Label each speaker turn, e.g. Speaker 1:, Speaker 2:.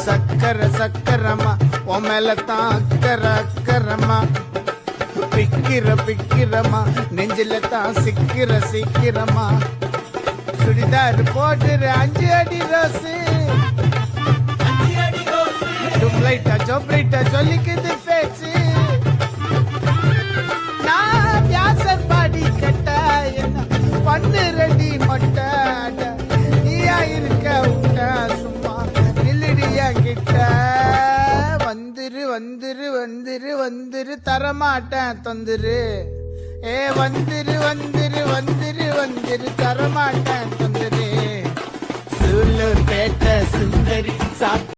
Speaker 1: சக்கர சக்கரமா உன் மேல தான் அக்கறமா பிக்கிறமா நெஞ்சில தான் சீக்கிரமா சுடிதார் போட்டுரு 5 அடி ரோஸு டுப்ளைட்டா ஜோப்ளைட்டா சொல்லிக்குது பேச்சு நான் வியாசர் பாடி கட்ட என்ன பண்ணு ரெடி மொட்டை நீயா இருக்க விட்ட சும்மா நில்லுடியா கிட்ட வந்துரு தரமாட்டேன் தொந்துரு வந்துரு தரமாட்டேன் தொந்துரு சூலூர் பேட்ட சுந்தரி